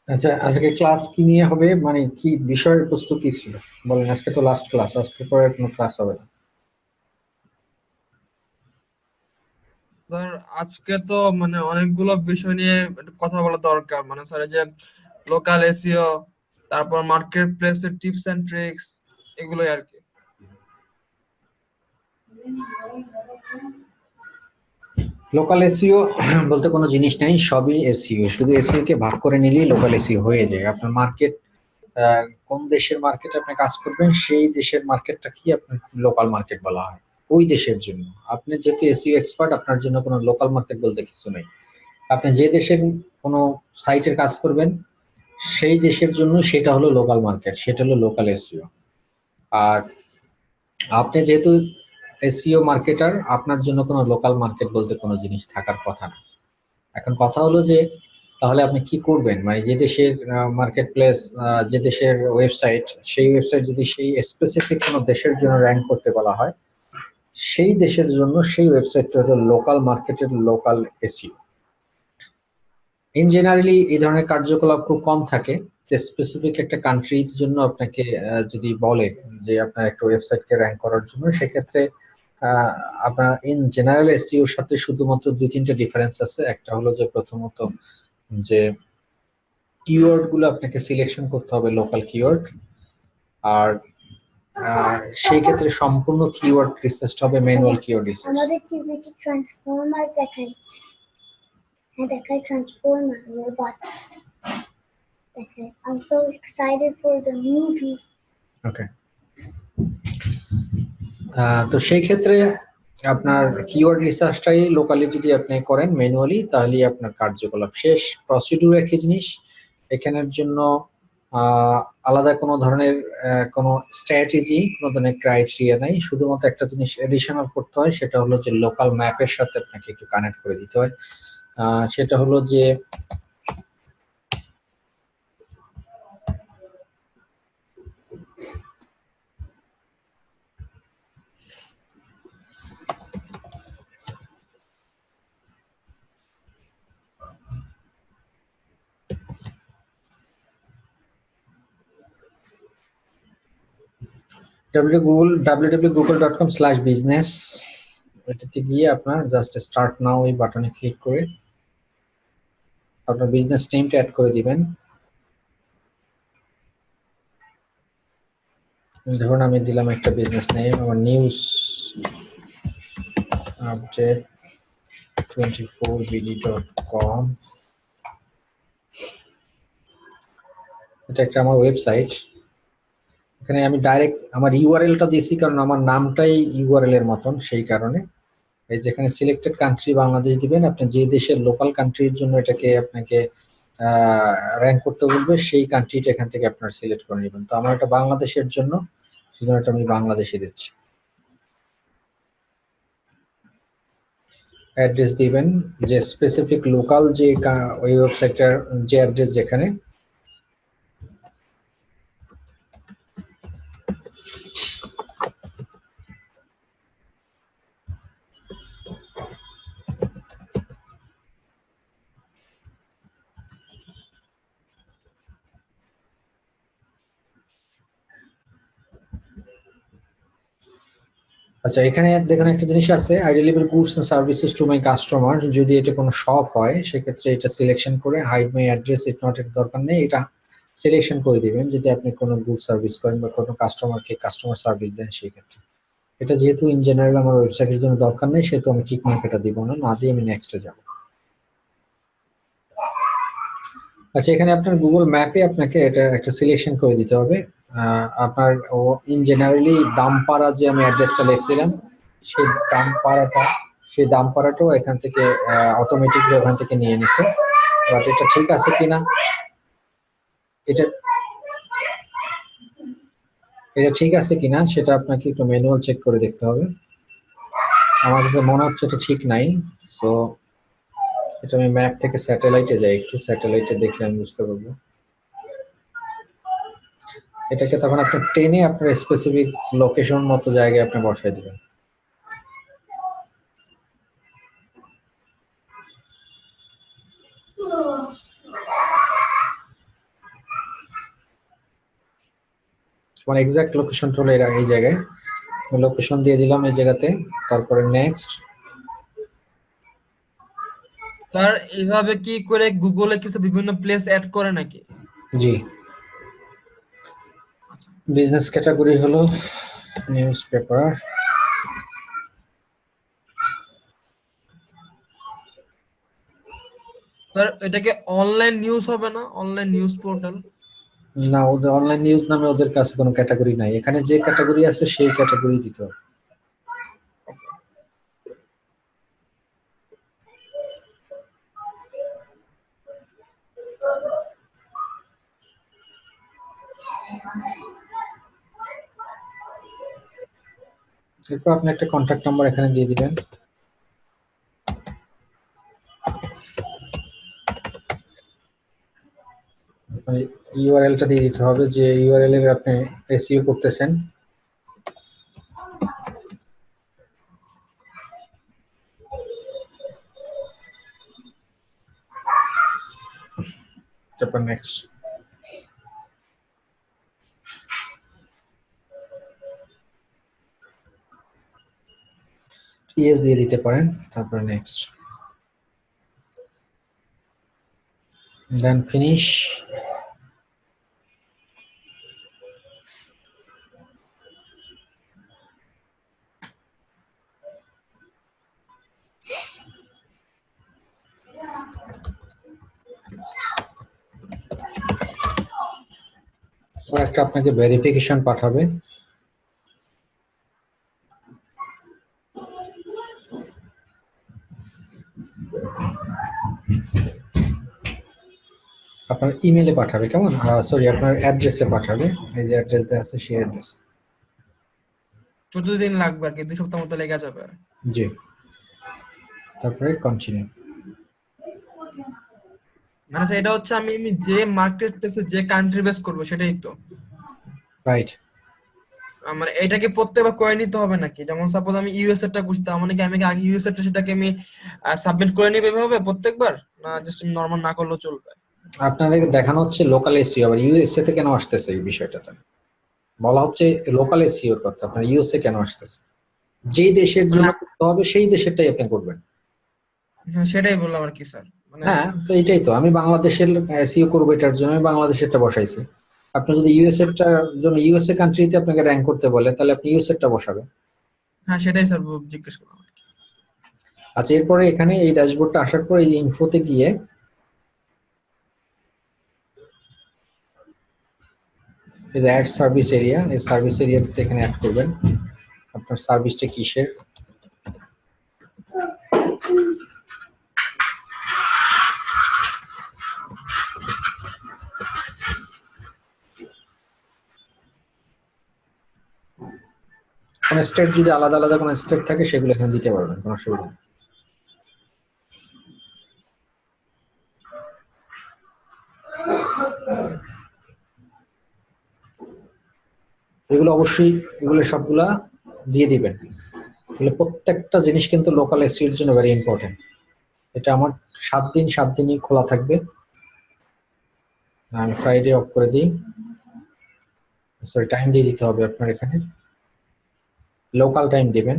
আচ্ছা, আজকে ক্লাস কি নিয়ে হবে, মানে কি বিষয়বস্তু কি ছিল বলেন। আজকে তো লাস্ট ক্লাস, আজকে পরে কোনো ক্লাস হবে না। স্যার আজকে তো মানে অনেকগুলো বিষয় নিয়ে একটু কথা বলা দরকার, মানে স্যার এই যে লোকাল এসইও, তারপর মার্কেট প্লেসের টিপস এন্ড ট্রিক্স, এগুলোই আর কি। লোকাল এসইও বলতে কোনো জিনিস নাই, সবই এসইও, শুধু এসইও কে ভাগ করে নিলেই লোকাল এসইও হয়ে যায়। আপনার মার্কেট কোন দেশের মার্কেটে আপনি কাজ করবেন, সেই দেশের মার্কেটটা কি আপনার লোকাল মার্কেট বলা হয় ওই দেশের জন্য। আপনি যেহেতু এসইও এক্সপার্ট, আপনার জন্য কোনো লোকাল মার্কেট বলতে কিছু নেই। আপনি যে দেশের কোনো সাইটের কাজ করবেন, সেই দেশের জন্য সেটা হলো লোকাল মার্কেট, সেটা হলো লোকাল এসইও। আর আপনি যেহেতু এসইও মার্কেটার, আপনার জন্য কোনো লোকাল মার্কেট বলতে কোনো জিনিস থাকার কথা না। এখন কথা হলো যে তাহলে আপনি কি করবেন, মানে যে দেশের মার্কেট প্লেস, যে দেশের ওয়েবসাইট, সেই ওয়েবসাইট যদি সেই স্পেসিফিক কোনো দেশের জন্য র্যাঙ্ক করতে বলা হয়, সেই দেশের জন্য সেই ওয়েবসাইটটা হলো লোকাল মার্কেটের লোকাল এসইও। ইন জেনারেলি এই ধরনের কার্যকলাপ খুব কম থাকে। স্পেসিফিক একটা কান্ট্রির জন্য আপনাকে যদি বলে যে আপনার একটা ওয়েবসাইটকে র্যাঙ্ক করার জন্য, সেক্ষেত্রে আহ, আপনার ইন জেনারেল এসইওর সাথে শুধুমাত্র দুই তিনটা ডিফারেন্স আছে। একটা হলো যে প্রথমত যে কিওয়ার্ড গুলো আপনাকে সিলেকশন করতে হবে লোকাল কিওয়ার্ড। আর সেই ক্ষেত্রে সম্পূর্ণ কিওয়ার্ড রিসার্চ হবে ম্যানুয়াল কিওয়ার্ড রিসার্চ। আমাদের টিভিতে ট্রান্সফর্মার দেখায়, হ্যাঁ দেখায় ট্রান্সফর্মার রোবটস দেখায়। I'm so excited for the movie. ওকে, তো সেই ক্ষেত্রে আপনার কিওয়ার্ড রিসার্চটাই লোকালি যদি আপনি করেন ম্যানুয়ালি, তাহলে আপনার কার্যকলাপ শেষ। প্রসিডিউর একই জিনিস, এখানের জন্য আলাদা কোনো ধরনের কোনো স্ট্র্যাটেজি, কোনো ধরনের ক্রাইটেরিয়া নাই। শুধুমাত্র একটা জিনিস এডিশনাল করতে হয়, সেটা হলো যে লোকাল ম্যাপের সাথে আপনাকে একটু কানেক্ট করে দিতে হয়। সেটা হলো যে www.google.com/business, এটাতে গিয়ে আপনার জাস্ট স্টার্ট নাও এই বাটনে ক্লিক করে আপনার বিজনেস নেমটা অ্যাড করে দিবেন। ধরুন আমি দিলাম একটা বিজনেস নেম, আমার নিউজ আপডেট 24bd.com। এটা একটা আমার ওয়েবসাইট। এখানে আমি ডাইরেক্ট আমার ইউআরএলটা দিয়েছি, কারণ আমার নামটাই ইউআরএল এর মতন, সেই কারণে। এই যেখানে সিলেক্টেড কান্ট্রি বাংলাদেশ দিবেন, আপনি যে দেশের লোকাল কান্ট্রির জন্য এটাকে আপনাকে র্যাঙ্ক করতে বলবে, সেই কান্ট্রিটা এখান থেকে আপনার সিলেক্ট করে নেবেন। তো আমার এটা বাংলাদেশের জন্য, সেজন্য এটা আমি বাংলাদেশে দিচ্ছি। অ্যাড্রেস দিবেন যে স্পেসিফিক লোকাল যে ওই ওয়েবসাইটটার যে অ্যাড্রেস যেখানে। আচ্ছা, এখানে দেখুন একটা জিনিস আছে, I deliver goods and services to my customer. যদি এটা কোনো শপ হয়, সেক্ষেত্রে এটা সিলেকশন করে hide my address it not, এর দরকার নেই, এটা সিলেকশন করে দিবেন যদি আপনি কোনো গুড সার্ভিস করেন বা কোনো কাস্টমারকে কাস্টমার সার্ভিস দেন সেই ক্ষেত্রে। এটা যেহেতু ইন জেনারেল আমার ওয়েবসাইটের জন্য দরকার নেই, সেহেতু আমি টিক মার্ক এটা দিব না, না দিয়ে আমি নেক্সটে যাব। আচ্ছা, এখানে আপনার গুগল ম্যাপে আপনাকে এটা একটা সিলেকশন করে দিতে হবে। আপনার ইন জেনারেলি দামপাড়া যে আমি অ্যাড্রেসটা লিখছিলাম, সেই দামপাড়াটা, সেই দামপাড়াটাও এখান থেকে অটোমেটিকলি ওখান থেকে নিয়ে নিছে। বাট এটা ঠিক আছে কিনা, এটা এটা ঠিক আছে কিনা সেটা আপনাকে একটু ম্যানুয়াল চেক করে দেখতে হবে। আমার কাছে মনে হচ্ছে এটা ঠিক নাই। সো এটা আমি ম্যাপ থেকে স্যাটেলাইটে যাই, একটু স্যাটেলাইটে দেখলে আমি বুঝতে পারবো। এটাকে তখন আপনি টেনে আপনার স্পেসিফিক লোকেশন মতো জায়গায় আপনি বসাই দিবেন। তোমার এক্সাক্ট লোকেশন চলে এই জায়গায়, লোকেশন দিয়ে দিলাম এই জায়গাতে, তারপরে নেক্সট। স্যার এইভাবে কি করে গুগলে কিছু বিভিন্ন প্লেস অ্যাড করে নাকি? জি, আচ্ছা বিজনেস ক্যাটাগরি হলো নিউজ পেপার। স্যার এটাকে অনলাইন নিউজ হবে না, অনলাইন নিউজ পোর্টাল? না, ওদের অনলাইন নিউজ নামে ওদের কাছে কোনো ক্যাটাগরি নাই, এখানে যে ক্যাটাগরি আছে সেই ক্যাটাগরি দিতে হবে। এরপর আপনি একটা কন্ট্যাক্ট নাম্বার এখানে দিয়ে দিবেন। ইউআরএলটা দিয়ে দিতে হবে, যে ইউআরএল এর আপনি এসইও করতেছেন। তারপর নেক্সট। ইএস দিয়ে দিতে পারেন, তারপর নেক্সট, দেন ফিনিশ। আর একটা আপনাকে ভেরিফিকেশন পাঠাবে, আপনার ইমেলে পাঠাবে, কেমন, সরি আপনার অ্যাড্রেসে পাঠাবে, এই যে অ্যাড্রেস দেওয়া আছে সেই অ্যাড্রেস। 14 দিন লাগবে আর কি, 2 সপ্তাহ মতো লেগে যাবে। জি, তারপরে কন্টিনিউ। মানে স্যার এটা হচ্ছে আমি যে মার্কেট প্লেসে যে কান্ট্রি বেস করবো সেটাই তো? রাইট। মানে এটাকে প্রত্যেকবার করে নিতে হবে নাকি? যেমন সাপোজ আমি ইউএস এরটা করছি, তার মানে কি আমি কি আগে ইউএস এরটা সেটাকে আমি সাবমিট করে নিব এভাবে প্রত্যেকবার, না জাস্ট নরমাল না করলেও চলবে? আপনাদেরকে দেখানো হচ্ছে লোকাল এসইও, আবার ইউএসএ তে কেন আসতেছে এই বিষয়টাতে বলা হচ্ছে লোকাল এসইওর কথা, আপনার ইউএসএ কেন আসতেছে? যেই দেশের মানে জন্য করতে হবে সেই দেশেরটাই আপনি করবেন। হ্যাঁ, সেটাই বললাম আর কি স্যার, মানে হ্যাঁ, তো এইটাই তো, আমি বাংলাদেশের এসইও করবো, এটার জন্য আমি বাংলাদেশেরটা বসাইছি। আপনি যদি ইউএসএটার জন্য ইউএসএ কান্ট্রিতে আপনাকে র্যাঙ্ক করতে বলে, তাহলে আপনি ইউএসএটা বসাবেন। হ্যাঁ সেটাই স্যার জিজ্ঞেস করলাম আর কি। আচ্ছা, এরপরে এখানে এই ড্যাশবোর্ডটা আসার পর এই ইনফোতে গিয়ে এই যে অ্যাড সার্ভিস এরিয়া, এই সার্ভিস এরিয়াতে এখানে অ্যাড করবেন আপনার সার্ভিসটা কিসের। কোন স্টেট যদি আলাদা আলাদা কোন স্টেট থাকে সেগুলো এখানে দিতে পারবেন, কোনো অসুবিধা নেই। এগুলো অবশ্যই, এগুলো সবগুলা দিয়ে দিবেন। এগুলো প্রত্যেকটা জিনিস কিন্তু লোকাল এসইও এর জন্য ভেরি ইম্পর্টেন্ট। এটা আমার 7 দিন 7 দিনই খোলা থাকবে। আমি ফ্রাইডে অফ করে দিই, সরি টাইম দিয়ে দিতে হবে আপনার, এখানে লোকাল টাইম দিবেন।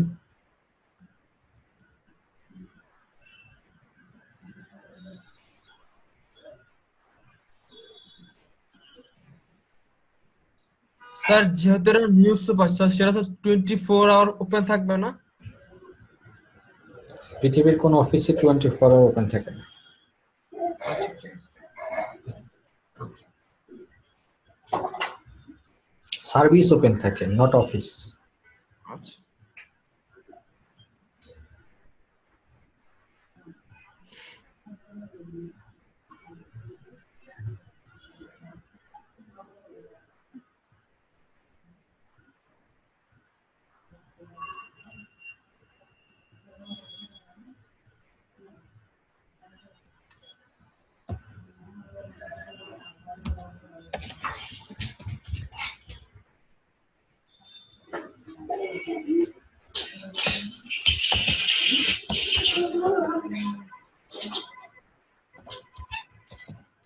স্যার যেহেতু এটা নিউজ পেপার স্যার, সেটা তো 24 আওয়ার ওপেন থাকবে না? পৃথিবীর কোন অফিসে 24 আওয়ার ওপেন থাকে না, আচ্ছা ঠিক আছে। সার্ভিস ওপেন থাকে, নট অফিস। আচ্ছা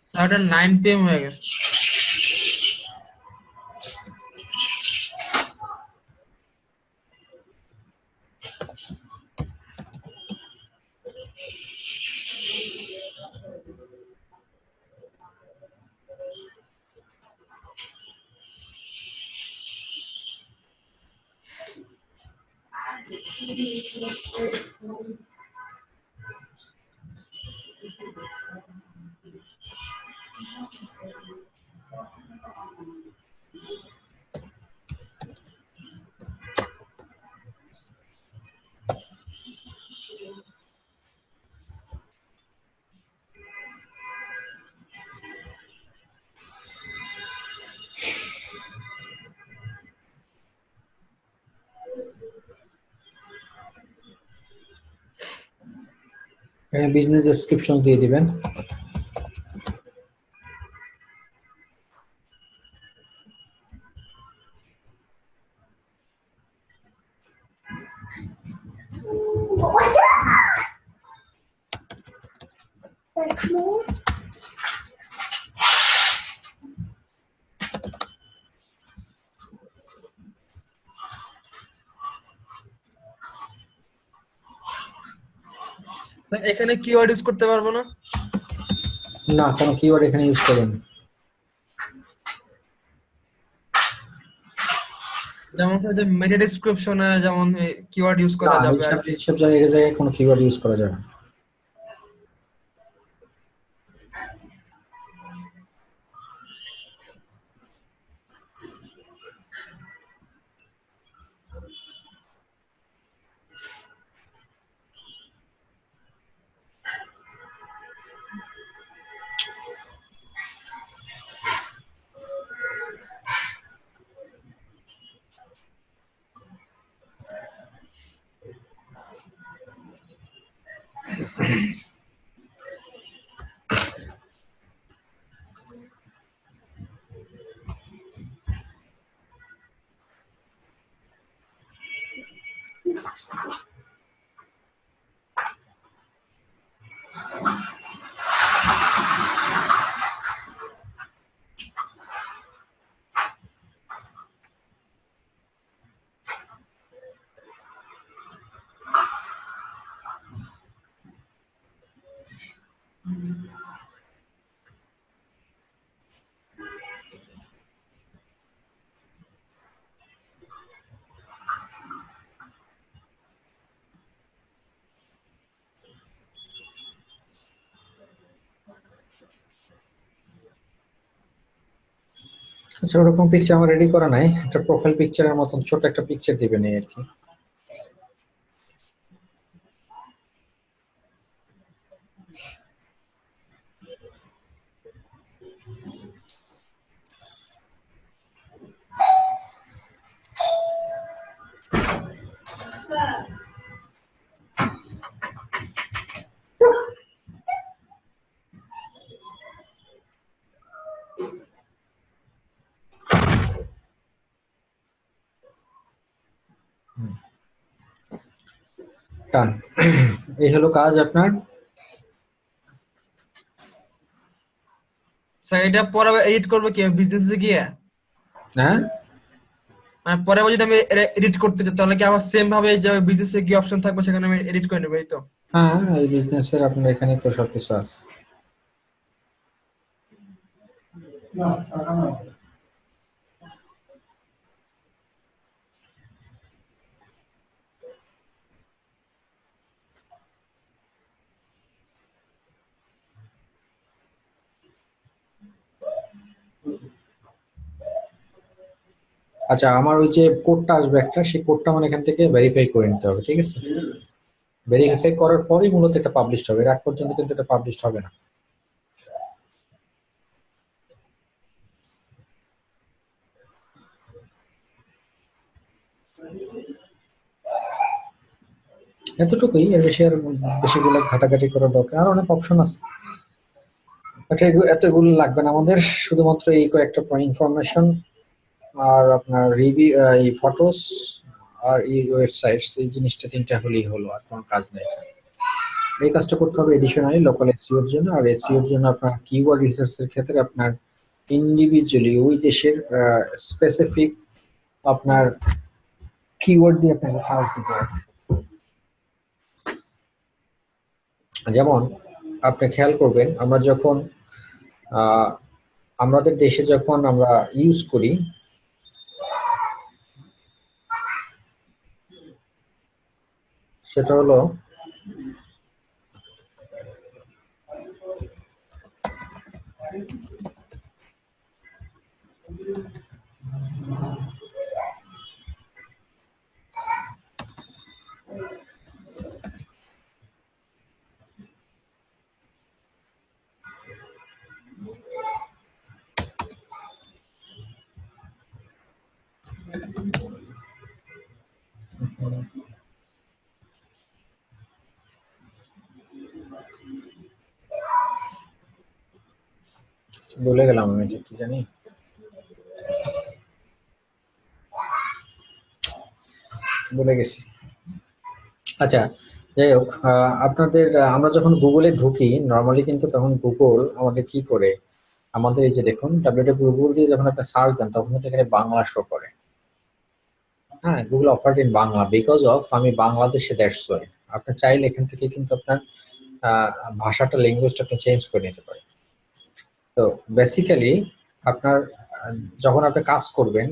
স্যার, এটা 9 PM হয়ে গেছে। বিজনেস ডেসক্রিপশন দিয়ে দিবেন। স্যার এখানে কিওয়ার্ড ইউজ করতে পারবো না? না, কোনো কিওয়ার্ড এখানে ইউজ করবেন না। যেমন স্যার যে মেটা ডেসক্রিপশনে যেমন কিওয়ার্ড ইউজ করা না, যাবে আর কি। এইসব জায়গায় কোনো কিওয়ার্ড ইউজ করা যাবে না। আচ্ছা, ওরকম পিকচার আমার রেডি করা নাই, একটা প্রোফাইল পিকচারের মতন ছোট একটা পিকচার দিবেন এই আর কি। টান। এই হলো কাজ আপনার। স্যার এটা পরে এডিট করবো কি বিজনেসে গিয়ে? হ্যাঁ, মানে পরে আবার যদি আমি এডিট করতে চাই তাহলে কি আবার সেম ভাবে যে বিজনেসে কি অপশন থাকবে সেখানে আমি এডিট করে নেবো, এই তো? হ্যাঁ, এই বিজনেসের আপনার এখানে তো সবকিছু আছে। আচ্ছা, আমার ওই যে কোডটা আসবে একটা, সেই কোডটা আমার এখান থেকে ভেরিফাই করে নিতে হবে, ঠিক আছে? ভেরিফাই করার পরেই মূলত এটা পাবলিশ হবে, এর আগ পর্যন্ত কিন্তু এটা পাবলিশ হবে না। এতটুকুই, এর বেশি আর বেশিগুলো ঘাটাঘাটি করার দরকার, আর অনেক অপশন আছে। আচ্ছা, এতগুলো লাগবে না আমাদের, শুধুমাত্র এই কয়েকটা ইনফরমেশন আর আপনার রিভিউ, এই ফটোস আর এই ওয়েবসাইটস, এই জিনিসটা তিনটা হলেই হলো, আর কোনো কাজ নেই এখানে। এই কাজটা করতে হবে এডিশনালি লোকাল এসইও এর জন্য। আর এসইও এর জন্য আপনার কিওয়ার্ড রিসার্চের ক্ষেত্রে আপনার ইন্ডিভিজুয়ালি ওই দেশের স্পেসিফিক আপনার কিওয়ার্ড দিয়ে আপনাকে সার্চ দিতে হবে। যেমন আপনি খেয়াল করবেন, আমরা যখন আমাদের দেশে যখন আমরা ইউজ করি, সেটা হলো ভুলে গেলাম আমি, এটা কি জানি, ভুলে গেছি। আচ্ছা, যাই হোক, আপনাদের আমরা যখন গুগলে ঢুকি নর্মালি কিন্তু তখন গুগল আমাদের কি করে, আমাদের এই যে দেখুন গুগল দিয়ে যখন আপনি সার্চ দেন তখন কিন্তু এখানে বাংলা শো করে। হ্যাঁ, Google offered in Bangla because of আমি বাংলাদেশে, দ্যাটস ওয়াই। আপনি চাইলে এখান থেকে কিন্তু আপনার আহ, ভাষাটা, ল্যাঙ্গুয়েজটা আপনি চেঞ্জ করে নিতে পারেন। তো বেসিক্যালি আপনার যখন আপনি কাজ করবেন,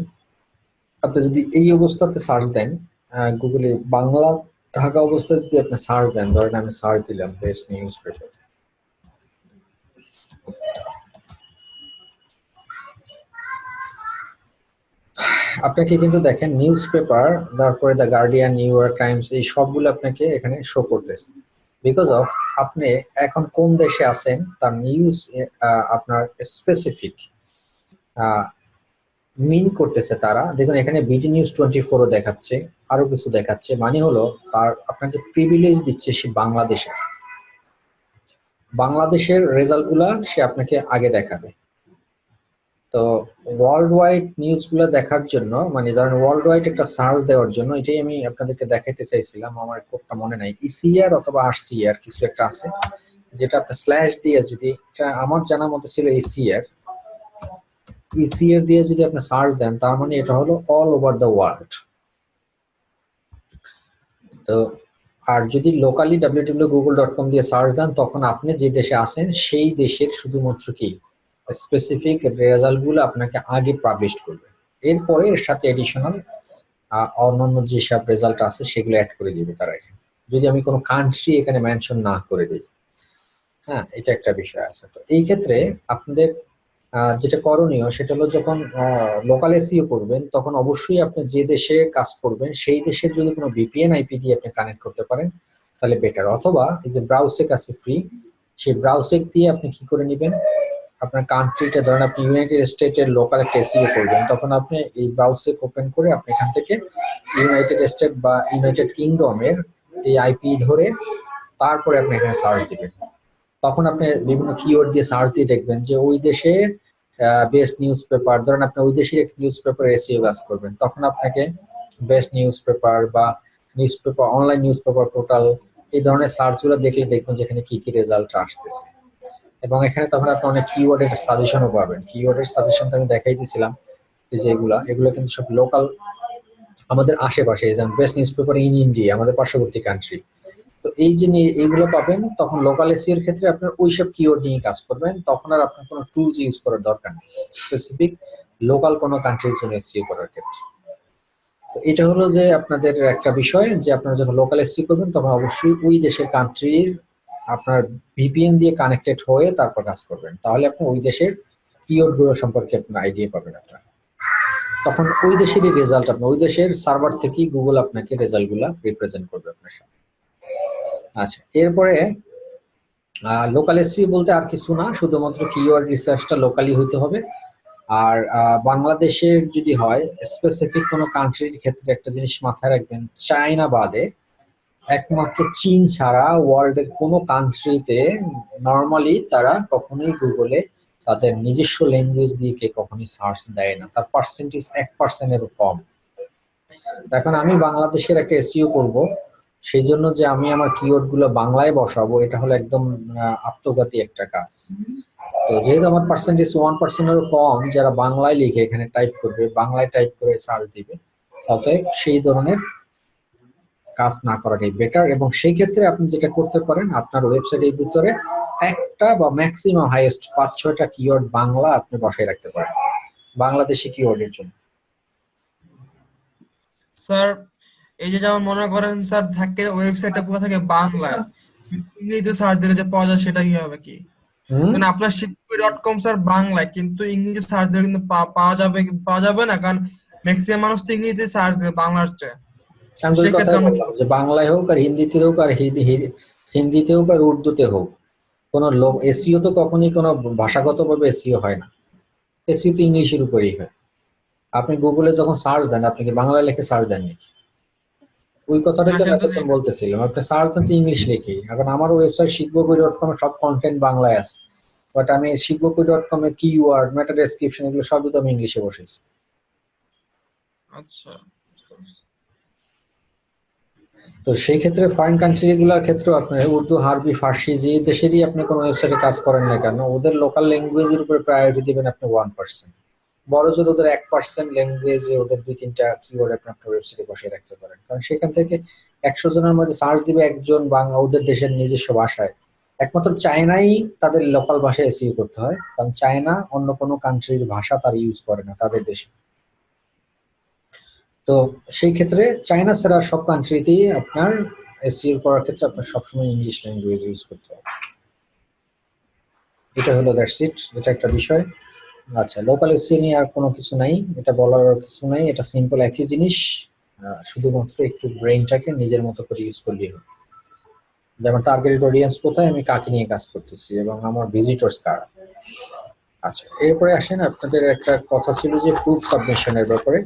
আপনি যদি এই অবস্থাতে সার্চ দেন, গুগলে বাংলা থাকা অবস্থায় যদি আপনি সার্চ দেন, ধরেন আমি সার্চ দিলাম বেস্ট নিউজ পেপার, আপনাকে কিন্তু দেখেন নিউজ পেপার, তারপরে the guardian, new York Times, এই সবগুলো আপনাকে এখানে শো করতেছে। বিকজ অফ আপনি এখন কোন দেশে আছেন তার নিউজ আপনার স্পেসিফিক মিন করতেছে তারা। দেখুন এখানে বিডি নিউজ 24ও দেখাচ্ছে, আরো কিছু দেখাচ্ছে, মানে হলো তার আপনাকে প্রিভিলেজ দিচ্ছে সে বাংলাদেশের রেজাল্ট গুলা সে আপনাকে আগে দেখাবে। তো ওয়ার্ল্ড ওয়াইড নিউজ গুলো দেখার জন্য, মানে ধরেন ওয়ার্ল্ড ওয়াইড একটা সার্চ দেওয়ার জন্য, এটাই আমি আপনাদেরকে দেখাইতে চাইছিলাম, আমার কোডটা মনে নাই, ইসিআর অথবা আরসিআর কিছু একটা আছে, যেটা আপনি স্ল্যাশ দিয়ে যদি, এটা আমার জানার মতো ছিল ইসিআর দিয়ে যদি আপনি সার্চ দেন, তার মানে এটা হলো অল ওভার দ্য ওয়ার্ল্ড। তো আর যদি লোকালি www.google.com দিয়ে সার্চ দেন, তখন আপনি যে দেশে আছেন সেই দেশের শুধুমাত্র কি স্পেসিফিক রেজাল্ট গুলো আপনাকে আগে পাবলিশ করবে, এরপরে এর সাথে এডিশনাল অন্যান্য যেসব রেজাল্ট আছে সেগুলো অ্যাড করে দিবে তারা এখানে, যদি আমি কোনো কান্ট্রি এখানে মেনশন না করে দিই। হ্যাঁ, এটা একটা বিষয় আছে। তো এই ক্ষেত্রে আপনাদের যেটা করণীয় সেটা হলো, যখন লোকাল এসইও করবেন তখন অবশ্যই আপনি যে দেশে কাজ করবেন সেই দেশের যদি কোনো ভিপিএন আইপি দিয়ে আপনি কানেক্ট করতে পারেন তাহলে বেটার, অথবা এই যে ব্রাউসেক আছে ফ্রি, সেই ব্রাউসেক দিয়ে আপনি কি করে নেবেন, আপনার কান্ট্রিটা, ধরেন আপনি ইউনাইটেড স্টেটের লোকাল একটা এসইও করবেন, তখন আপনি এই ব্রাউসেক ওপেন করে আপনি এখান থেকে ইউনাইটেড স্টেট বা ইউনাইটেড কিংডমের এই আইপি ধরে তারপরে আপনি এখানে সার্চ দিবেন। তখন আপনি বিভিন্ন কিওয়ার্ড দিয়ে সার্চ দিয়ে দেখবেন যে ওই দেশে বেস্ট নিউজ পেপার, ধরেন আপনি ওই দেশের একটা নিউজ পেপার এসইও কাজ করবেন, তখন আপনাকে বেস্ট নিউজ পেপার বা news paper, online news paper portal, এই ধরনের সার্চ গুলো দেখলে দেখবেন যেখানে কি কি রেজাল্ট আসতেছে। এবং এখানে তখন আপনি অনেক কিওয়ার্ডের সাজেশনও পাবেন। কিওয়ার্ডের সাজেশন তো আমি দেখাই দিয়েছিলাম, এই যে এগুলো কিন্তু সব লোকাল, আমাদের আশেপাশে, যেমন best news paper in India, আমাদের পার্শ্ববর্তী কান্ট্রি। তো এই যে এইগুলো পাবেন, তখন লোকাল এসইও এর ক্ষেত্রে আপনার ওইসব কিওয়ার্ড নিয়ে কাজ করবেন, তখন আর আপনার কোনো টুলস ইউজ করার দরকার নেই স্পেসিফিক লোকাল কোনো কান্ট্রির জন্য এসইও করার ক্ষেত্রে। তো এটা হলো যে আপনাদের একটা বিষয়, যে আপনারা যখন লোকাল এসইও করবেন তখন অবশ্যই ওই দেশের কান্ট্রির আপনার ভিপিএন দিয়ে কানেক্টেড হয়ে তারপর কাজ করবেন, তাহলে আপনি ওই দেশের কিওয়ার্ড গুলো সম্পর্কে আপনার আইডিয়া পাবেন আপনার। তখন ওই দেশেরই রেজাল্ট, আপনার ওই দেশের সার্ভার থেকেই গুগল আপনাকে রেজাল্ট গুলা রিপ্রেজেন্ট করবে আপনার সামনে। আচ্ছা, এরপরে লোকাল এসইও বলতে আর কিছু না, শুধুমাত্র কিওয়ার্ড রিসার্চটা লোকালি হইতে হবে। আর বাংলাদেশের যদি হয়, স্পেসিফিক কোনো কান্ট্রির ক্ষেত্রে একটা জিনিস মাথায় রাখবেন, চায়না বাদে একমাত্র চীন ছাড়া ওয়ার্ল্ডের কোনো কান্ট্রিতে নর্মালি তারা কখনোই গুগলে তাদের নিজস্ব ল্যাঙ্গুয়েজ দিয়ে কে কখনোই সার্চ দেয় না, তার পার্সেন্টেজ 1%-এরও কম। এখন আমি বাংলাদেশের একটা এসইও করব, সেই জন্য যে আমি আমার কিওয়ার্ড গুলো বাংলায় বসাবো, এটা হলো একদম আত্মঘাতী একটা কাজ। তো যেহেতু আমার পার্সেন্টেজ 1%-এরও কম যারা বাংলায় লিখে এখানে টাইপ করবে, বাংলায় টাইপ করে সার্চ দিবে, অতএব সেই ধরনের কাজ না করাটাই বেটার। এবং সেই ক্ষেত্রে আপনি যেটা করতে পারেন, আপনার ওয়েবসাইটের ভিতরে একটা বা ম্যাক্সিমাম হাইয়েস্ট 5-6টা কিওয়ার্ড বাংলা আপনি বসায় রাখতে পারেন বাংলাদেশি কিওয়ার্ডের জন্য। স্যার এই যে যেমন মনে করেন স্যার থাকে ওয়েবসাইটটা পুরো থাকে বাংলায়, কিন্তু ইংরেজিতে সার্চ দিলে যে পাওয়া যায় সেটা কি হবে কি? হুম। মানে আপনার শিক্ষা.com স্যার বাংলায়, কিন্তু ইংরেজি সার্চ দিলে কিন্তু পাওয়া যাবে না, কারণ ম্যাক্সিমাম মানুষ তো ইংরেজিতে সার্চ দেবে বাংলার চেয়ে। আমি তো ওই সেক্ষেত্রে কথাই আমরা কি বললাম করবো? যে বাংলায় হোক আর হিন্দিতে হোক আর হিন্দিতে হোক আর উর্দুতে হোক, কোনো লোক এসিও তো কখনই কোনো ভাষাগতভাবে এসিও হয় না। এসিও তো ইংলিশের উপরেই হয়। আপনি গুগলে যখন সার্চ দেন, আপনি কি বাংলা লিখে সার্চ দেন নাকি? ওই কথাটাই না তো আমি সেটা তো এতক্ষণ বলতেছিলাম, আপনি সার্চ দেন তো ইংলিশ লিখেই। এখন আমার ওয়েবসাইট শিখবো.com সব কন্টেন্ট বাংলায় আছে, বাট আমি শিখবো.com এর কিওয়ার্ড, মেটা ডেসক্রিপশন এগুলো সবই তো আমি ইংলিশে বসেছি। আচ্ছা, বুঝতে পারছি। তো সেই ক্ষেত্রে ফরেন কান্ট্রি গুলোর ক্ষেত্রে আপনার উর্দু, আরবি, ফার্সি যে দেশেরই আপনি কোনো ওয়েবসাইটে কাজ করেন না কেন, ওদের লোকাল ল্যাঙ্গুয়েজের উপরে প্রায়োরিটি দিবেন আপনি 1%। বড় জোর ওদের 1% ল্যাঙ্গুয়েজে ওদের 2-3টা কিওয়ার্ড আপনি আপনার ওয়েবসাইটে বসিয়ে রাখতে পারেন, কারণ সেখান থেকে 100 জনের মধ্যে সার্চ দিবে একজন বাংলা ওদের দেশের নিজস্ব ভাষায়। একমাত্র চায়নাই তাদের লোকাল ভাষায় এসইও করতে হয়, কারণ চায়না অন্য কোনো কান্ট্রির ভাষা তারা ইউজ করে না তাদের দেশে। তো সেই ক্ষেত্রে চায়না ছাড়া সব কান্ট্রিতেই আপনার এসইও করার ক্ষেত্রে আপনার সবসময় ইংলিশ ল্যাঙ্গুয়েজ ইউজ করতে হবে। এটা হলো দ্যাটস ইট, এটা একটা বিষয়। আচ্ছা, লোকাল এসইও নিয়ে আর কোনো কিছু নাই, এটা বলার আর কিছু নাই, এটা সিম্পল একই জিনিস। শুধুমাত্র একটু ব্রেইনটাকে নিজের মতো করে ইউজ করলেই হবে। যেমন টার্গেটেড অডিয়েন্স কোথায়, আমি কাকে নিয়ে কাজ করতেছি এবং আমার ভিজিটরস কারা। আচ্ছা, এরপরে আসেন, আপনাদের একটা কথা ছিল যে প্রুফ সাবমিশনের ব্যাপারে।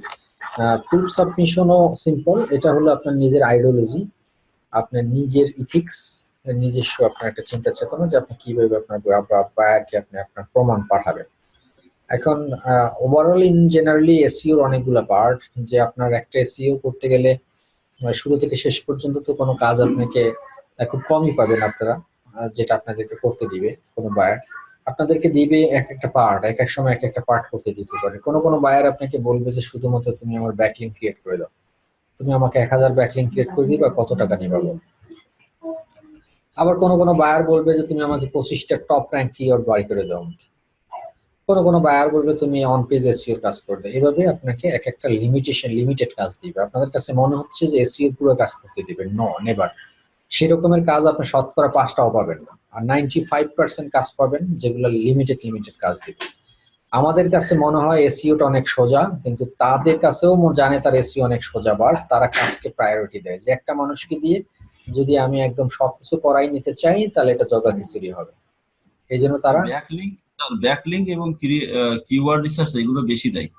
প্রুফ সাবমিশনও সিম্পল, এটা হলো আপনার নিজের আইডিওলজি, আপনার নিজের ইথিক্স, নিজস্ব আপনার একটা চিন্তা চেতনা যে আপনি কিভাবে আপনার বায়ারকে আপনি আপনার প্রমাণ পাঠাবেন। এখন ওভারঅল ইন জেনারেলি এসইওর অনেকগুলো পার্ট, যে আপনার একটা এসইও করতে গেলে শুরু থেকে শেষ পর্যন্ত তো কোনো কাজ আপনাকে খুব কমই পাবেন আপনারা, যেটা আপনাদেরকে করতে দিবে কোনো বায়ার। আপনাদেরকে দিবে এক একটা পার্ট, এক এক সময় এক একটা পার্ট করতে দিতে পারে। কোনো কোনো বায়ার আপনাকে বলবে যে শুধুমাত্র তুমি আমার ব্যাকলিঙ্ক ক্রিয়েট করে দাও, তুমি আমাকে 1000 ব্যাকলিঙ্ক ক্রিয়েট করে দিবা, কত টাকা নিবা বলো। আবার কোনো কোনো বায়ার বলবে যে তুমি আমাকে 25টা টপ র্যাঙ্ক কিওয়ার্ড বাড়ি করে দাও। কোনো কোনো বায়ার বলবে তুমি অন পেজ এসইও কাজ করবে। এভাবে আপনাকে এক একটা লিমিটেড কাজ দিবে। আপনাদের কাছে মনে হচ্ছে যে এসইও পুরো কাজ করতে দিবে, নো নেভার। সেরকমের কাজ আপনি শতকরা 5টাও পাবেন না, আর 95% কাজ পাবেন যেগুলো লিমিটেড কাজ দিবে। আমাদের কাছে মনে হয় এসইওটা অনেক সোজা, কিন্তু তাদের কাছেও জানে তার এসইও অনেক সোজা, বার তারা কাজকে প্রায়োরিটি দেয়, যে একটা মানুষকে দিয়ে যদি আমি একদম সবকিছু করাই নিতে চাই তাহলে এটা জগা খিচুড়ি হবে। এই জন্য তারা, ব্যাকলিংক ব্যাকলিংক এবং কিওয়ার্ড রিসার্চ এগুলো বেশি দেয়।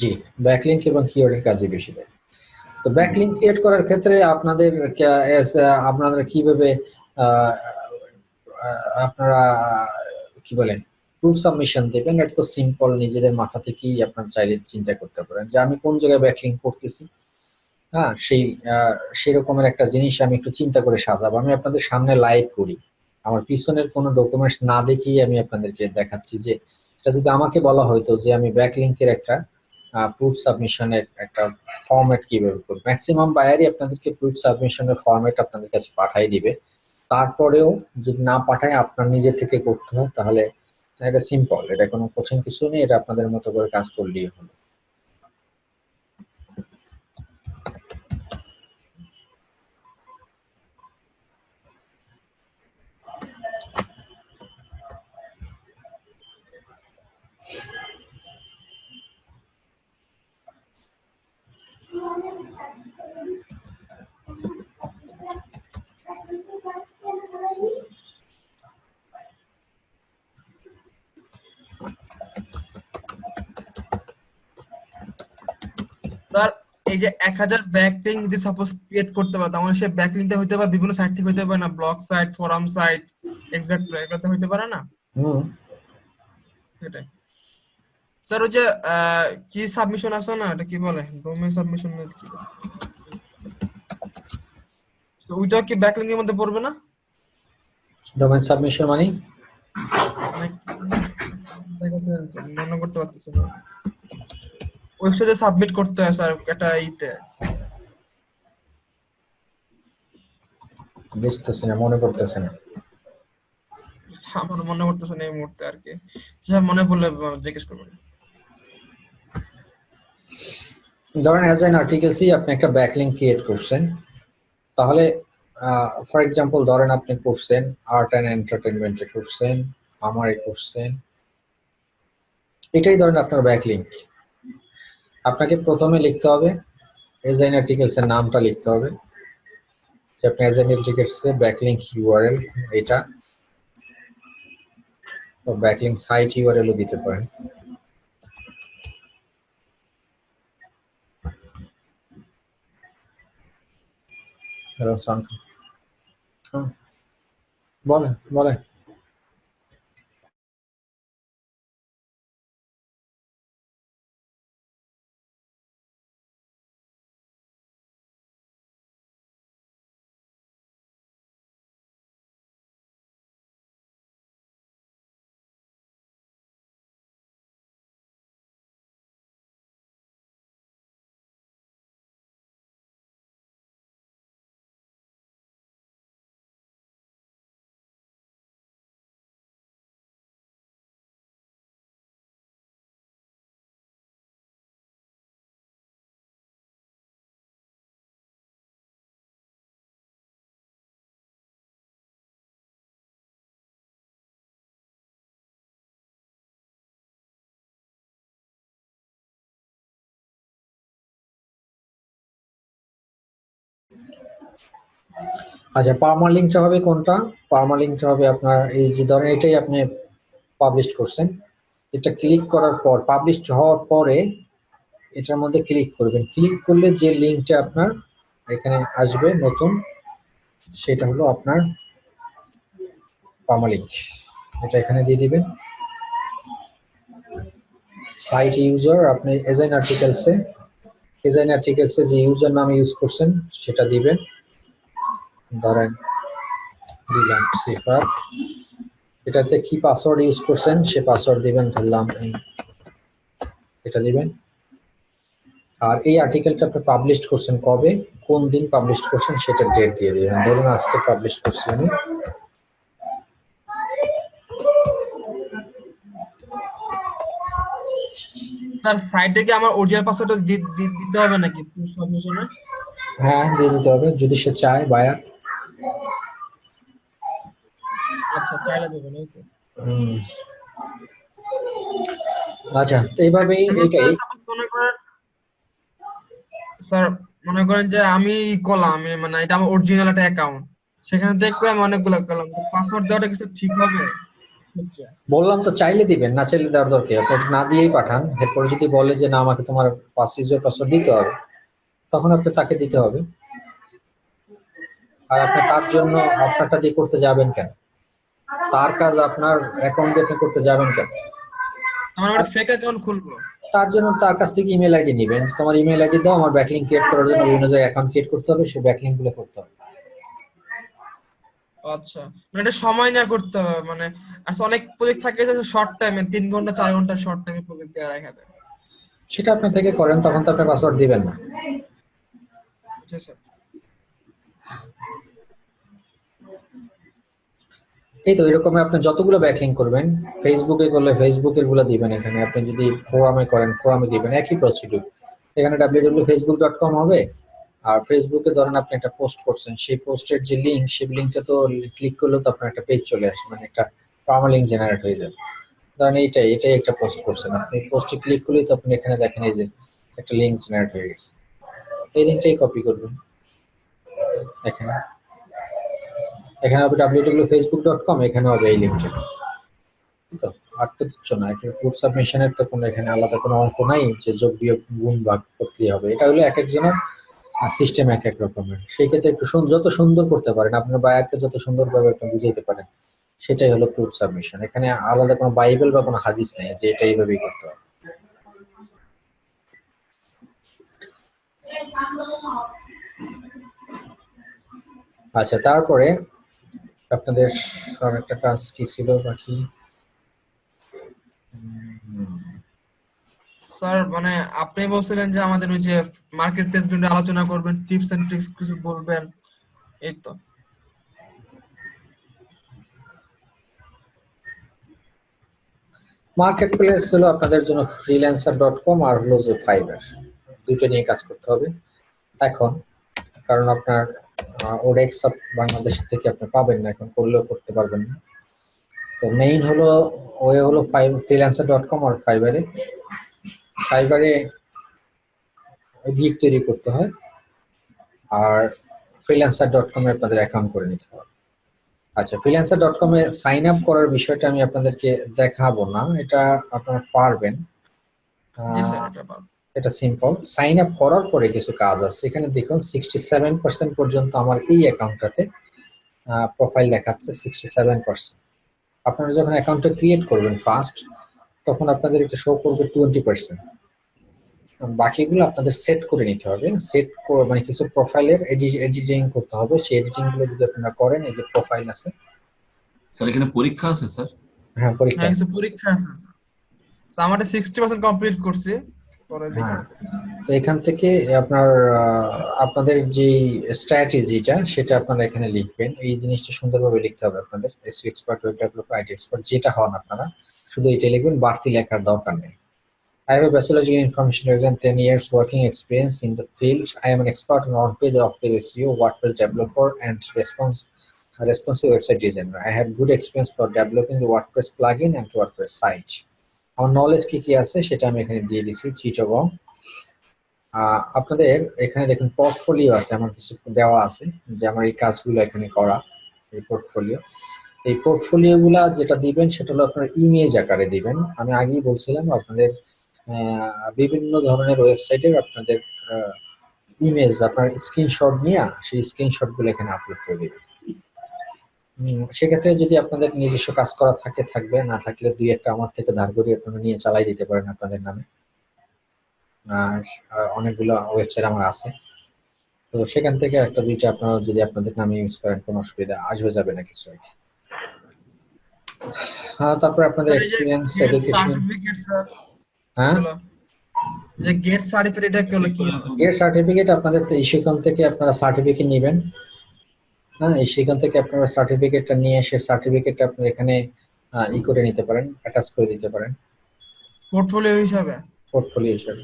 জি, ব্যাকলিঙ্ক এবং কিওয়ার্ডের কাজে বেশি দেয়। তো ব্যাকলিঙ্ক ক্রিয়েট করার ক্ষেত্রে আপনাদের আপনারা কিভাবে আহ, আপনারা কি বলেন প্রুফ সাবমিশন দেবেন, এটা তো সিম্পল, নিজেদের মাথা থেকেই আপনারা চাইলে চিন্তা করতে পারেন যে আমি কোন জায়গায় ব্যাকলিঙ্ক করতেছি। হ্যাঁ, সেই রকমের একটা জিনিস আমি একটু চিন্তা করে সাজাবো। আমি আপনাদের সামনে লাইভ করি, আমার পিছনের কোনো ডকুমেন্টস না দেখেই আমি আপনাদেরকে দেখাচ্ছি যে এটা যদি আমাকে বলা হয়তো যে আমি ব্যাকলিঙ্কের একটা প্রুফ সাবমিশনের একটা ফরম্যাট কিভাবে করব, ম্যাক্সিমাম বায়ারই আপনাদেরকে প্রুফ সাবমিশনের ফরম্যাট আপনাদের কাছে পাঠাই দিবে। তারপরেও যদি না পাঠায় আপনার নিজে থেকে করতে হয়, তাহলে এটা সিম্পল, এটা কোনো কঠিন কিছু নেই, এটা আপনাদের মতো করে কাজ করলেই হলো। স্যার এই যে 1000 ব্যাকলিঙ্ক যদি সাপোজ ক্রিয়েট করতে পারে, তাহলে সে ব্যাকলিঙ্কটা হইতে পারে বিভিন্ন সাইট থেকে, হইতে পারে না blog site, forum site, etcetera, এগুলোতে হইতে পারে না? হুম। সেটাই স্যার। ওই যে কি সাবমিশন আছে না, এটা কি বলে, ডোমেইন সাবমিশন কি বলে? তো ওইটা কি ব্যাকলিঙ্কের মধ্যে পড়বে না? ডোমেইন সাবমিশন মানে মানে কি দেখাচ্ছে, মনে করতে পারতেছি না। ওয়েবসাইটে সাবমিট করতে হয় স্যার একটা ইতে। বুঝতেছি না, মনে করতেছে না। আমার মনে করতেছে না এই মুহূর্তে আর কি। যা মনে পড়লে জিজ্ঞেস করবেন। ধরেন অ্যাজ এন আর্টিকেলসই আপনি একটা ব্যাকলিঙ্ক ক্রিয়েট করছেন, তাহলে ফর এক্সাম্পল ধরেন আপনি করছেন আর্ট অ্যান্ড এন্টারটেনমেন্টে করছেন, আমারে করছেন, এটাই ধরেন আপনার ব্যাকলিঙ্ক। আপনাকে প্রথমে লিখতে হবে এজ এন আর্টিকেলস এর নামটা লিখতে হবে, যে আপনি এজ এন আর্টিকেলস এর ব্যাকলিঙ্ক ইউআরএল এটা, ব্যাকলিঙ্ক সাইট ইউআরএল ও দিতে পারেন। হ্যালো সাউন্ড, বলেন বলেন। আচ্ছা, পার্মালিঙ্কটা হবে কোনটা? পার্মালিঙ্কটা হবে আপনার এই যে ধরেন এটাই আপনি পাবলিশ করছেন, এটা ক্লিক করার পর পাবলিশ হওয়ার পরে এটার মধ্যে ক্লিক করবেন, ক্লিক করলে যে লিঙ্কটা আপনার এখানে আসবে নতুন, সেটা হলো আপনার পার্মালিঙ্ক। এটা এখানে দিয়ে দিবেন। সাইট ইউজার আপনি এজেন আর্টিকেলসে যে ইউজার নাম ইউজ করছেন সেটা দিবেন, ধরেন দিলাম সিফার। এটাতে কি পাসওয়ার্ড ইউজ করছেন সে পাসওয়ার্ড দিবেন, ধরলাম এটা দিবেন। আর এই আর্টিকেলটা আপনি পাবলিশ করছেন কবে, কোন দিন পাবলিশ করছেন সেটা ডেট দিয়ে দিবেন, ধরুন আজকে পাবলিশ করছি আমি। স্যার সাইটে কি আমার অরিজিনাল পাসওয়ার্ডটা দিতে হবে নাকি সাবমিশনে? হ্যাঁ, দিয়ে দিতে হবে যদি সে চায় বায়ার। আচ্ছা, চাইলে দেবেন এই তো। আচ্ছা, তো এইভাবেই এখন এইটাই। স্যার সাপোজ মনে করেন, স্যার মনে করেন যে আমি করলাম, আমি মানে এটা আমার অরিজিনাল একটা অ্যাকাউন্ট, সেখানে টেক করে আমি অনেকগুলো করলাম, পাসওয়ার্ড দেওয়াটা কিছু ঠিক হবে? আচ্ছা বললাম তো চাইলে দিবেন, না চাইলে দেওয়ার দরকার আপনি না দিয়েই পাঠান। এরপরে যদি বলে যে না আমাকে তোমার ইউজার পাসওয়ার্ড দিতে হবে, তখন আপনি তাকে দিতে হবে। আর আপনি তার জন্য আপনারটা দিয়ে করতে যাবেন কেন? তার কাজ আপনার অ্যাকাউন্ট দিয়ে আপনি করতে যাবেন কেন? আমার একটা ফেক অ্যাকাউন্ট খুলবো? তার জন্য তার কাছ থেকে ইমেল আইডি নেবেন, তোমার ইমেল আইডি দাও, আমার ব্যাকলিঙ্ক ক্রিয়েট করার জন্য বিভিন্ন জায়গায় অ্যাকাউন্ট ক্রিয়েট করতে হবে, সেই ব্যাকলিঙ্ক গুলো করতে হবে। আচ্ছা, মানে এটা সময় নিয়ে করতে হবে মানে? আচ্ছা, অনেক প্রজেক্ট থাকে যে শর্ট টাইমে 3 ঘন্টা 4 ঘন্টা শর্ট টাইমে প্রজেক্ট দেওয়া রাখা যায়। সেটা আপনি থেকে করেন, তখন তো আপনি পাসওয়ার্ড দিবেন না। জি স্যার। এই তো এরকম আপনি যতগুলো ব্যাকলিঙ্ক করবেন, ফেসবুকে করলে ফেসবুকের গুলো দিবেন এখানে, আপনি যদি ফোরামে করেন ফোরামে দিবেন, একই প্রসিডিউর। এখানে www.facebook.com হবে। আর ফেসবুকে ধরেন আপনি একটা পোস্ট করছেন, সেই পোস্টের যে লিঙ্ক, সেই লিঙ্কটা তো ক্লিক করলে তো আপনার একটা পেজ চলে আসে, মানে একটা পার্মালিঙ্ক জেনারেট হয়ে যাবে। ধরেন এটাই একটা পোস্ট করছেন, আপনি পোস্টে ক্লিক করলেই তো আপনি এখানে দেখেন এই যে একটা লিঙ্ক জেনারেট হয়ে গেছে। এই লিঙ্কটাই কপি করবেন এখানে, এখানে হবে www.facebook.com, এখানে হবে এই লিঙ্কটা। তো আর তো কিচ্ছু না, একটা গ্রুপ সাবমিশনের তো কোনো এখানে আলাদা কোনো অঙ্ক নাই যে যোগ বিয়োগ গুণ ভাগ করতেই হবে। এটা হলো এক একজনের সিস্টেম এক এক রকমের। সেই ক্ষেত্রে একটু যত সুন্দর করতে পারেন, আপনার বায়ারকে যত সুন্দরভাবে আপনি বুঝাইতে পারেন, সেটাই হলো গ্রুপ সাবমিশন। এখানে আলাদা কোনো বাইবেল বা কোনো হাদিস নেই যে এটা এইভাবেই করতে হবে। আচ্ছা, তারপরে আপনাদের আর একটা কাজ কি ছিল বাকি? স্যার মানে আপনি বলছিলেন যে আমাদের ওই যে মার্কেট প্লেস নিয়ে আলোচনা করবেন, টিপস এন্ড ট্রিক্স কিছু বলবেন, এই তো। মার্কেট প্লেস হলো আপনাদের জন্য freelancer.com আর হলো যে ফাইবার। দুটো নিয়ে কাজ করতে হবে এখন, কারণ আপনার ওডেক্স বাংলাদেশ থেকে আপনি পাবেন না, এখন করলেও করতে পারবেন না। তো মেইন হলো ওয়ে হলো freelancer.com আর ফাইবারে গিগ তৈরি করতে হয়, আর freelancer.com এ আপনাদের অ্যাকাউন্ট করে নিতে হবে। আচ্ছা, freelancer.com এ সাইন আপ করার বিষয়টা আমি আপনাদেরকে দেখাবো না, এটা আপনারা পারবেন। জি স্যার, এটা পারবো। এটা সিম্পল। সাইন আপ করার পরে কিছু কাজ আছে, এখানে দেখুন 67% পর্যন্ত আমার এই অ্যাকাউন্টটাতে প্রোফাইল দেখাচ্ছে 67%। আপনারা যখন অ্যাকাউন্টটা ক্রিয়েট করবেন ফার্স্ট, তখন আপনাদের এটা শো করবে 20%। বাকিগুলো আপনাদের সেট করে নিতে হবে, মানে কিছু প্রোফাইলের এডিটিং করতে হবে। সেই এডিটিং গুলো যদি আপনারা করেন, এই যে প্রোফাইল আছে, স্যার এখানে পরীক্ষা আছে স্যার? হ্যাঁ পরীক্ষা হ্যাঁ, আছে। কিছু পরীক্ষা আছে স্যার। তো আমাদের 60% কমপ্লিট করছি, পরে দেখি। হ্যাঁ, তো এখান থেকে আপনার আপনাদের যে স্ট্র্যাটেজিটা সেটা আপনারা এখানে লিখবেন। এই জিনিসটা সুন্দরভাবে লিখতে হবে আপনাদের। SEO expert, web developer, IT expert যেটা হন আপনারা, শুধু এটা লিখবেন, বাড়তি লেখার দরকার নেই। I have a bachelor degree in information technology and 10 years working experience in the field. I am an expert on on-page, off-page SEO, WordPress developer, and responsive website designer. I have good experience for developing the WordPress plugin and WordPress site. আমার knowledge কি কি আছে সেটা আমি এখানে দিয়ে দিছি চিটগং। আপনাদের এখানে দেখুন পোর্টফোলিও আছে, আমার কিছু দেওয়া আছে যে আমার এই কাজগুলো এখানে করা, এই পোর্টফোলিও। এই পোর্টফোলিও গুলা যেটা দিবেন সেটা হলো আপনার ইমেজ আকারে দিবেন। আমি আগেই বলছিলাম আপনাদের বিভিন্ন ধরনের ওয়েবসাইটের আপনাদের ইমেজ, আপনার স্ক্রিনশট নিয়ে সেই স্ক্রিনশট গুলো এখানে আপলোড করে দিবেন। সেক্ষেত্রে যদি আপনাদের নিজস্ব কাজ করা থাকবে, না থাকলে দুই একটা আমার থেকে ধার করে আপনারা নিয়ে চালাই দিতে পারেন আপনাদের নামে। আর অনেকগুলো ওয়েবসাইট আমার আছে, তো সেখান থেকে একটা দুইটা আপনারা যদি আপনাদের নামে ইউজ করেন কোনো অসুবিধা আসবে যাবে না কিছু। হ্যাঁ, তারপর আপনাদের এক্সপিরিয়েন্স, এডুকেশন। সার্টিফিকেট স্যার, হ্যাঁ, যে গেট সার্টিফিকেট, এটা কি হবে? গেট সার্টিফিকেট আপনাদের তো সেখান থেকে আপনারা সার্টিফিকেট নেবেন। হ্যাঁ, সেখান থেকে আপনারা সার্টিফিকেটটা নিয়ে এসে সার্টিফিকেটটা আপনি এখানে ই করে নিতে পারেন, অ্যাটাচ করে দিতে পারেন পোর্টফোলিও হিসাবে। পোর্টফোলিও হিসেবে।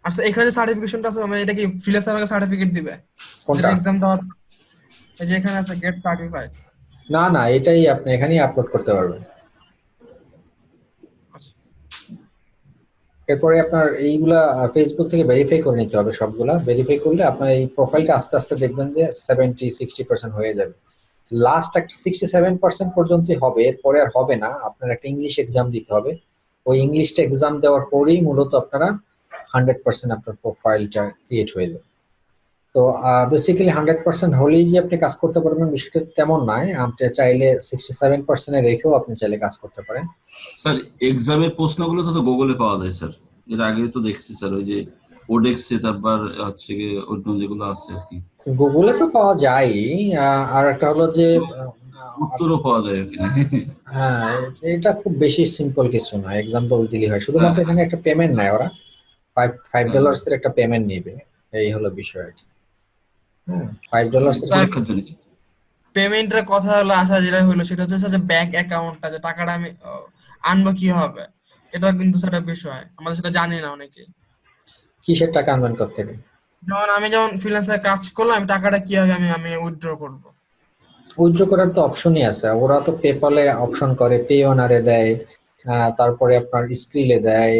আচ্ছা, এখানে যে সার্টিফিকেশনটা আছে, মানে এটা কি ফ্রিল্যান্সার আমাকে সার্টিফিকেট দিবে? কোনটা? এক্সাম দেওয়ার, এই যে এখানে আছে গেট সার্টিফাইড। না না, এটাই আপনি এখানেই আপলোড করতে পারবেন। আচ্ছা, এরপরে আপনার এইগুলা ফেসবুক থেকে ভেরিফাই করে নিতে হবে, সবগুলা ভেরিফাই করলে আপনার এই প্রোফাইলটা আস্তে আস্তে দেখবেন যে 70-60% হয়ে যাবে। লাস্ট একটা 67% পর্যন্তই হবে, এরপরে আর হবে না। আপনার একটা ইংলিশ এক্সাম দিতে হবে, ওই ইংলিশটা এক্সাম দেওয়ার পরেই মূলত আপনারা 100% আপনার প্রোফাইলটা ক্রিয়েট হয়ে যাবে। তো বেসিক্যালি 100% হলেই যে আপনি কাজ করতে পারবেন বিষয়টা তেমন নয়। আপনি চাইলে 67% রেখেও আপনি চাইলে কাজ করতে পারেন। স্যার এক্সামের প্রশ্নগুলো তো গুগলে পাওয়া যায় স্যার, এর আগে তো দেখছি স্যার, ওই যে ওডেক্সে, তারপর হচ্ছে গিয়ে অন্য যেগুলো আছে আর কি, গুগলে তো পাওয়া যায়। আর একটা হলো যে উত্তরও পাওয়া যায় ওখানে। হ্যাঁ, এটা খুব বেশি সিম্পল কিছু না, এক্সাম্পল দিলে হয়। শুধুমাত্র এখানে একটা পেমেন্ট নেয় ওরা, $5 এর একটা পেমেন্ট নেবে, এই হলো বিষয় আর কি। হ্যাঁ, $5 এর পরীক্ষার জন্য। পেমেন্টের কথা হলো, আসা যেটা হলো সেটা হচ্ছে যে ব্যাংক অ্যাকাউন্টটা, যে টাকাটা আমি আনবো কি হবে, এটা কিন্তু সেটা বিষয়, আমরা সেটা জানি না অনেকে। কিসের টাকা আনবেন কোত্থেকে? যেমন ফ্রিল্যান্সার কাজ করলাম, আমি টাকাটা কিভাবে আমি উইথড্র করব? উইথড্র করার তো অপশনই আছে, ওরা তো পেপালে অপশন করে, পে অনারে দেয়, তারপরে আপনার স্ক্রিলে দেয়,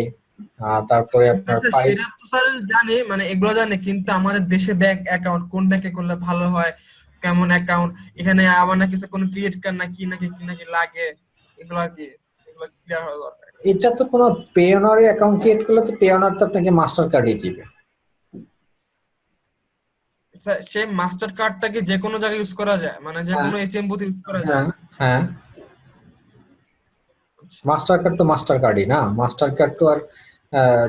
তারপরে আপনার আচ্ছা, সেটা তো স্যার জানি, মানে এগুলো জানি, কিন্তু আমাদের দেশে ব্যাংক অ্যাকাউন্ট কোন ব্যাংকে করলে ভালো হয়, কেমন অ্যাকাউন্ট, এখানে আবার নাকি কোনো ক্রেডিট কার্ড নাকি লাগে, এগুলো আর কি, এগুলো ক্লিয়ার হওয়া দরকার। এটা তো কোনো পে অনারে অ্যাকাউন্ট ক্রিয়েট করলে তো পে অনার তো আপনাকে মাস্টার কার্ডই দিবে। আচ্ছা, সেই মাস্টার কার্ডটা কি যে কোনো জায়গায় ইউজ করা যায়, মানে যে কোনো এটিএম বুথে ইউজ করা যায়? হ্যাঁ হ্যাঁ, মাস্টার কার্ড তো মাস্টার কার্ডই না। মাস্টার কার্ড তো আর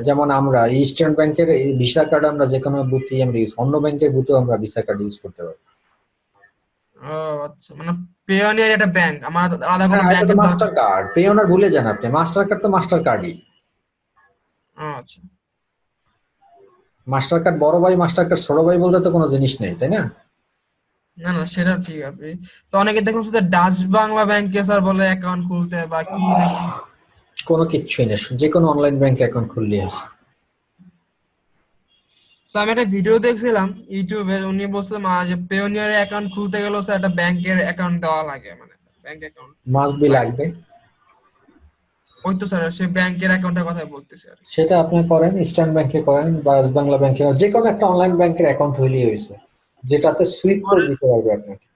যেমন আমরা ইস্টার্ন ব্যাংকের ভিসা কার্ড আমরা যে কোনো বুথেই আমরা ইউজ, অন্য ব্যাংকের বুথেও আমরা ভিসা কার্ড ইউজ করতে পারি। ও আচ্ছা, মানে পেওনিয়ার একটা ব্যাংক, আমার আলাদা কোনো হ্যাঁ, এটা তো ব্যাংকের মাস্টার দরকার। কার্ড, পে অনার ভুলে যান আপনি, মাস্টার কার্ড তো মাস্টার কার্ডই। আচ্ছা, মাস্টার কার্ড বড় ভাই, মাস্টার কার্ড ছোট ভাই বলতে তো কোনো জিনিস নেই, তাই না? না না, সেটা ঠিক আছে। তো অনেকে দেখুন যে ডাচ বাংলা ব্যাংকে স্যার বলে অ্যাকাউন্ট খুলতে, বা কি নাকি। কোনো কিচ্ছুই নেই, যে কোনো অনলাইন ব্যাংক অ্যাকাউন্ট খুললে আছে। তো আমি একটা ভিডিও দেখছিলাম ইউটিউবে, উনি বলছে যে পেওনিয়ারে অ্যাকাউন্ট খুলতে গেলেও স্যার একটা ব্যাংকের অ্যাকাউন্ট দেওয়া লাগে, মানে ব্যাংক অ্যাকাউন্ট মাস্ট বি লাগবে। ওই তো স্যার সে ব্যাংকের অ্যাকাউন্টের কথা বলতেছি আর কি। সেটা আপনি করেন, ইস্টার্ন ব্যাংকে করেন বা বাংলা ব্যাংকে, যে কোনো একটা অনলাইন ব্যাংকের অ্যাকাউন্ট হইলেই হয়েছে, যেটাতে সুইপ করে পরে দিতে পারবে আপনাকে।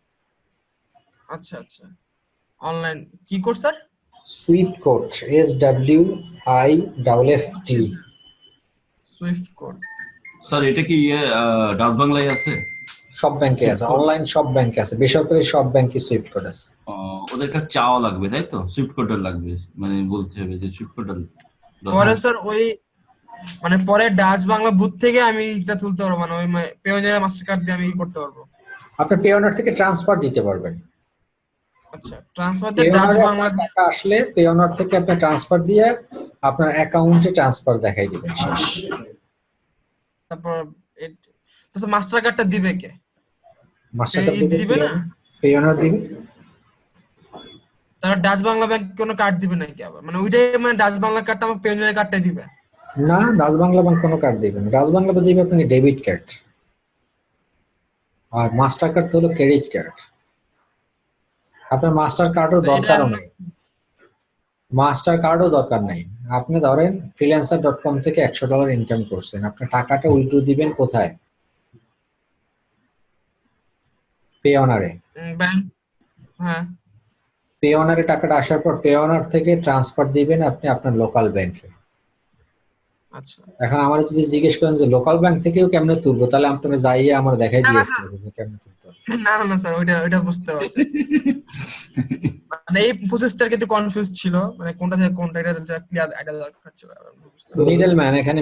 আচ্ছা আচ্ছা, অনলাইন কি code sir? Swift code, SWIFT। Swift code. Sir এটা কি ডাচ বাংলায় আছে? সব ব্যাংকে আছে, অনলাইন সব ব্যাংকে আছে, বেসরকারি সব ব্যাংকে সুইফট কোড আছে। ওদের একটা চাওয়া লাগবে তাই তো, সুইফট কোডটা লাগবে, মানে বলতে হবে যে সুইফট কোডটা পরে স্যার ওই মানে পরে ডাচ বাংলা বুথ থেকে আমি এটা তুলতে পারবো, মানে ওই পেওনিয়ার মাস্টার কার্ড দিয়ে আমি ই করতে পারবো। আপনি পেওনার থেকে ট্রান্সফার দিতে পারবেন। আচ্ছা, ট্রান্সফার দিয়ে ডাচ পেওনারে বাংলা আপনার টাকা আসলে পেওনার থেকে আপনি ট্রান্সফার দিয়ে আপনার অ্যাকাউন্টে ট্রান্সফার দেখাই দিবেন, শেষ। তারপর মাস্টার কার্ডটা দিবে কে? মাস্টার কার্ড দিবে না? পেওনার দিবে। তারা ডাচ বাংলা ব্যাংক কোনো কার্ড দিবে নাকি আবার, মানে ওইটাই মানে ডাচ বাংলা কার্ডটা আমার পেওনিয়ার কার্ডটা দিবে? না, ডাচ বাংলা ব্যাংক কোনো কার্ড দিবে না। ডাচ বাংলা দিবে আপনাকে ডেবিট কার্ড, আর মাস্টার কার্ড হলো ক্রেডিট কার্ড। আপনার মাস্টার কার্ডও তো এটা দরকারও নেই, মাস্টার কার্ডও দরকার নাই। আপনি ধরেন freelancer.com থেকে $100 ইনকাম করছেন, আপনার টাকাটা উইথড্র দিবেন কোথায়? পেওনারে। ব্যাংক, হ্যাঁ পেওনারে টাকাটা আসার পর পেওনার থেকে ট্রান্সফার দিবেন আপনি আপনার লোকাল ব্যাংকে। আচ্ছা। এখন আমার যদি জিজ্ঞেস করেন যে লোকাল ব্যাংক থেকেও কেমনে তুলবো, তাহলে আপনাকে যাইয়ে আমার দেখাই না, না, দিয়েছে স্যার। কেমনে তুলতে হবে। না না না স্যার, ওইটা বুঝতে পারছি, মানে এই প্রসেসটা একটু কনফিউজ ছিল, মানে কোনটা থেকে কোনটা, এটা ক্লিয়ার আইডিয়া দরকার ছিল, বুঝতে পারছি। মিডল ম্যান এখানে